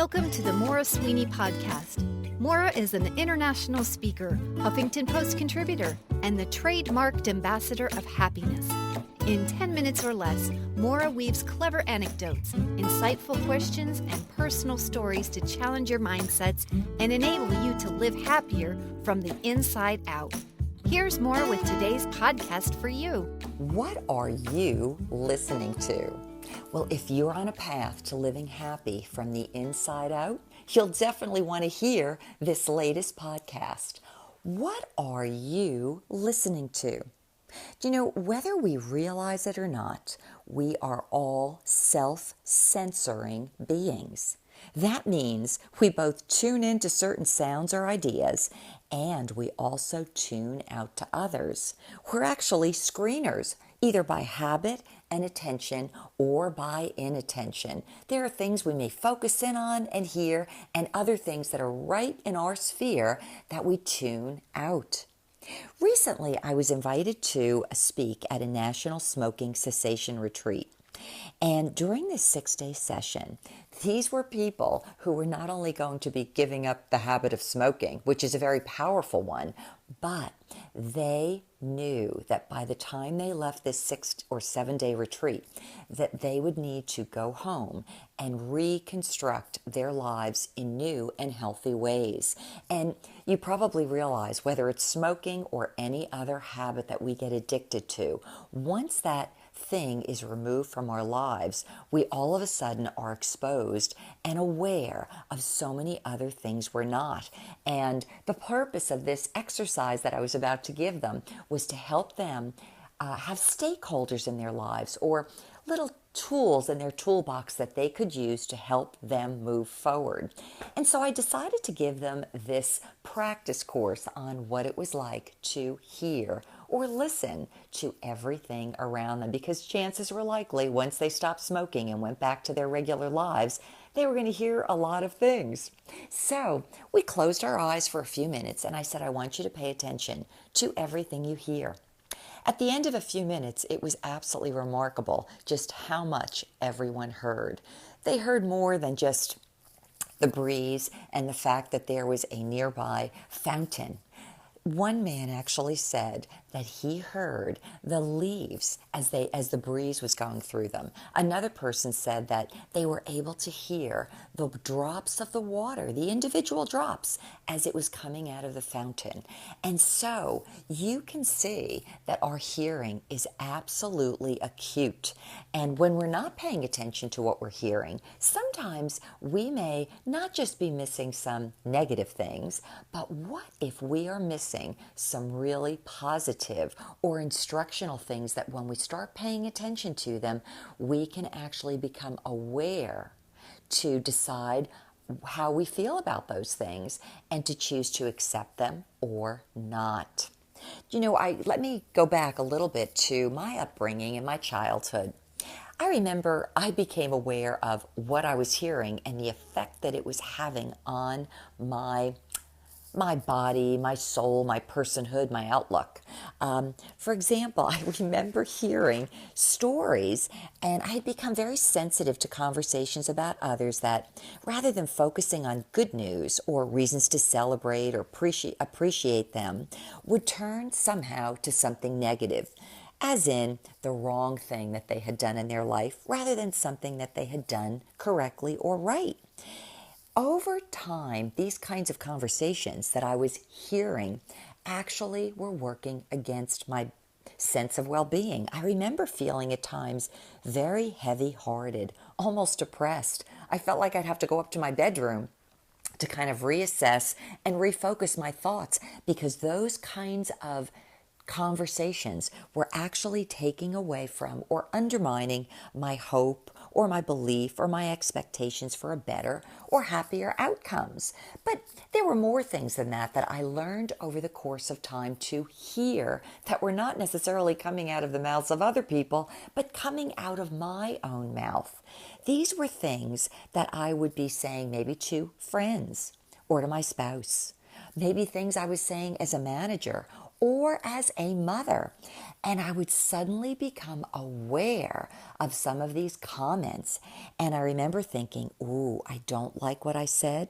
Welcome to the Maura Sweeney podcast. Maura is an international speaker, Huffington Post contributor, and the trademarked ambassador of happiness. In 10 minutes or less, Maura weaves clever anecdotes, insightful questions, and personal stories to challenge your mindsets and enable you to live happier from the inside out. Here's Maura with today's podcast for you. What are you listening to? Well, if you're on a path to living happy from the inside out, you'll definitely want to hear this latest podcast. What are you listening to? Do you know, whether we realize it or not, we are all self-censoring beings. That means we both tune into certain sounds or ideas, and we also tune out to others. We're actually screeners, either by habit and attention or by inattention. There are things we may focus in on and hear, and other things that are right in our sphere that we tune out. Recently, I was invited to speak at a national smoking cessation retreat. And during this 6-day session, these were people who were not only going to be giving up the habit of smoking, which is a very powerful one, but they knew that by the time they left this 6 or 7-day retreat, that they would need to go home and reconstruct their lives in new and healthy ways. And you probably realize, whether it's smoking or any other habit that we get addicted to, once that thing is removed from our lives, we all of a sudden are exposed and aware of so many other things we're not. And the purpose of this exercise that I was about to give them was to help them have stakeholders in their lives, or little tools in their toolbox that they could use to help them move forward. And so I decided to give them this practice course on what it was like to hear or listen to everything around them, because chances were likely, once they stopped smoking and went back to their regular lives, they were going to hear a lot of things. So we closed our eyes for a few minutes, and I said, I want you to pay attention to everything you hear. At the end of a few minutes, it was absolutely remarkable just how much everyone heard. They heard more than just the breeze and the fact that there was a nearby fountain. One man actually said that he heard the leaves as the breeze was going through them. Another person said that they were able to hear the drops of the water, the individual drops, as it was coming out of the fountain. And so you can see that our hearing is absolutely acute. And when we're not paying attention to what we're hearing, sometimes we may not just be missing some negative things, but what if we are missing some really positive or instructional things that when we start paying attention to them, we can actually become aware to decide how we feel about those things and to choose to accept them or not. You know, let me go back a little bit to my upbringing and my childhood. I remember I became aware of what I was hearing and the effect that it was having on my body, my soul, my personhood, my outlook. For example, I remember hearing stories, and I had become very sensitive to conversations about others that, rather than focusing on good news or reasons to celebrate or appreciate them, would turn somehow to something negative, as in the wrong thing that they had done in their life, rather than something that they had done correctly or right. Over time, these kinds of conversations that I was hearing actually were working against my sense of well-being. I remember feeling at times very heavy-hearted, almost depressed. I felt like I'd have to go up to my bedroom to kind of reassess and refocus my thoughts, because those kinds of conversations were actually taking away from or undermining my hope or my belief or my expectations for a better or happier outcomes. But there were more things than that I learned over the course of time to hear that were not necessarily coming out of the mouths of other people, but coming out of my own mouth. These were things that I would be saying maybe to friends or to my spouse, maybe things I was saying as a manager or as a mother. And I would suddenly become aware of some of these comments. And I remember thinking, ooh, I don't like what I said.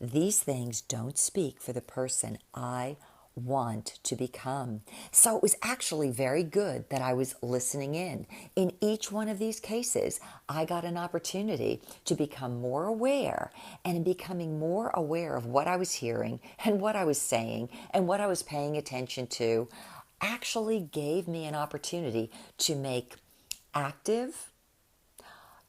These things don't speak for the person I want to become. So it was actually very good that I was listening in. In each one of these cases, I got an opportunity to become more aware, and in becoming more aware of what I was hearing and what I was saying and what I was paying attention to actually gave me an opportunity to make active,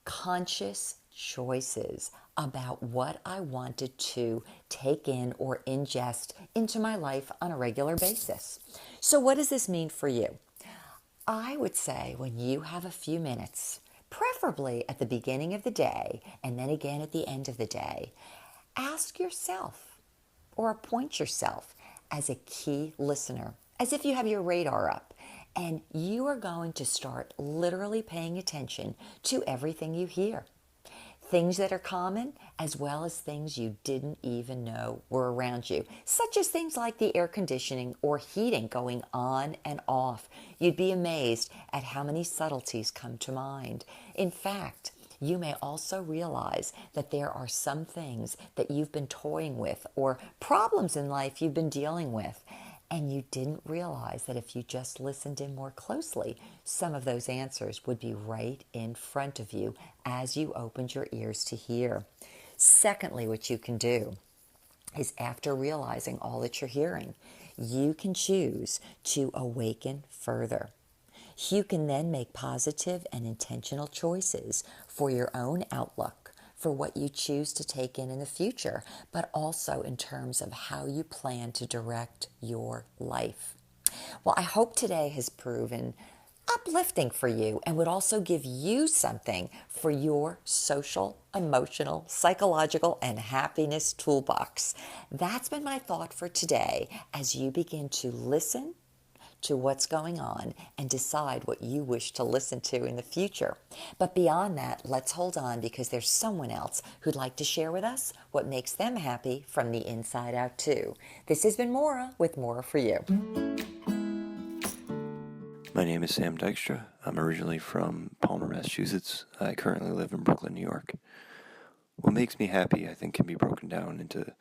conscious choices about what I wanted to take in or ingest into my life on a regular basis. So what does this mean for you? I would say when you have a few minutes, preferably at the beginning of the day and then again at the end of the day, ask yourself or appoint yourself as a key listener, as if you have your radar up, and you are going to start literally paying attention to everything you hear. Things that are common, as well as things you didn't even know were around you, such as things like the air conditioning or heating going on and off. You'd be amazed at how many subtleties come to mind. In fact, you may also realize that there are some things that you've been toying with or problems in life you've been dealing with, and you didn't realize that if you just listened in more closely, some of those answers would be right in front of you as you opened your ears to hear. Secondly, what you can do is, after realizing all that you're hearing, you can choose to awaken further. You can then make positive and intentional choices for your own outlook, for what you choose to take in the future, but also in terms of how you plan to direct your life. Well, I hope today has proven uplifting for you and would also give you something for your social, emotional, psychological, and happiness toolbox. That's been my thought for today as you begin to listen to what's going on and decide what you wish to listen to in the future. But beyond that, let's hold on, because there's someone else who'd like to share with us what makes them happy from the inside out too. This has been Maura with Maura for You. My name is Sam Dykstra. I'm originally from Palmer, Massachusetts. I currently live in Brooklyn, New York. What makes me happy, I think, can be broken down into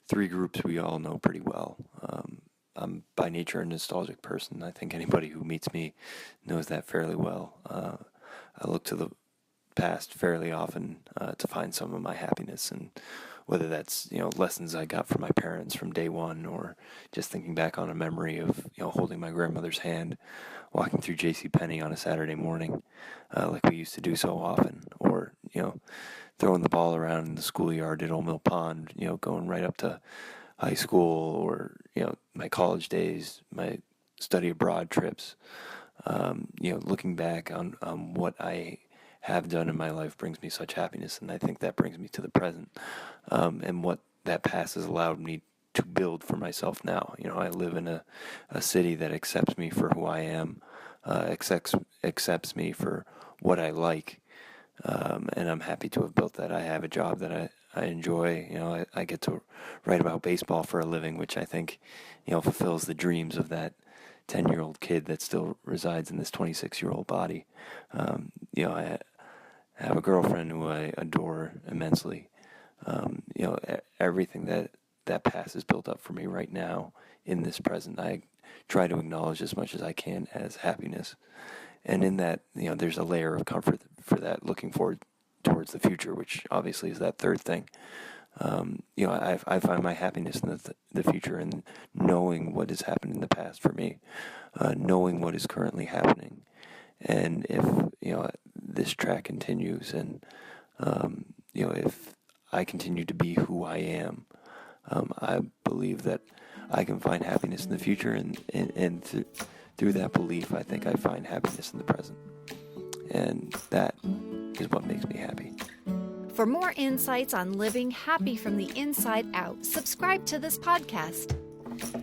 three groups we all know pretty well. I'm by nature a nostalgic person. I think anybody who meets me knows that fairly well. I look to the past fairly often to find some of my happiness, and whether that's lessons I got from my parents from day one, or just thinking back on a memory of holding my grandmother's hand, walking through JCPenney on a Saturday morning, like we used to do so often, or throwing the ball around in the schoolyard at Old Mill Pond, going right up to high school, or my college days, my study abroad trips. Looking back on what I have done in my life brings me such happiness, and I think that brings me to the present, and what that past has allowed me to build for myself now. I live in a city that accepts me for who I am, accepts me for what I like, and I'm happy to have built that. I have a job that I enjoy. I get to write about baseball for a living, which I think fulfills the dreams of that 10-year-old kid that still resides in this 26-year-old body. I have a girlfriend who I adore immensely. Everything that past is built up for me right now in this present, I try to acknowledge as much as I can as happiness. And in that, there's a layer of comfort for that, looking forward towards the future, which obviously is that third thing. I find my happiness in the future, and knowing what has happened in the past for me, knowing what is currently happening. And if, this track continues, and, if I continue to be who I am, I believe that I can find happiness in the future, and through that belief, I think I find happiness in the present. And that is what makes me happy. For more insights on living happy from the inside out, subscribe to this podcast.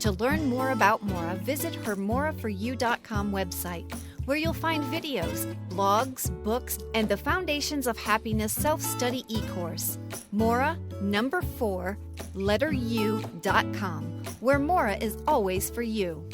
To learn more about Maura, visit her moraforyou.com website, where you'll find videos, blogs, books, and the Foundations of Happiness self-study e-course. Maura, 4, letter U.com, where Maura is always for you.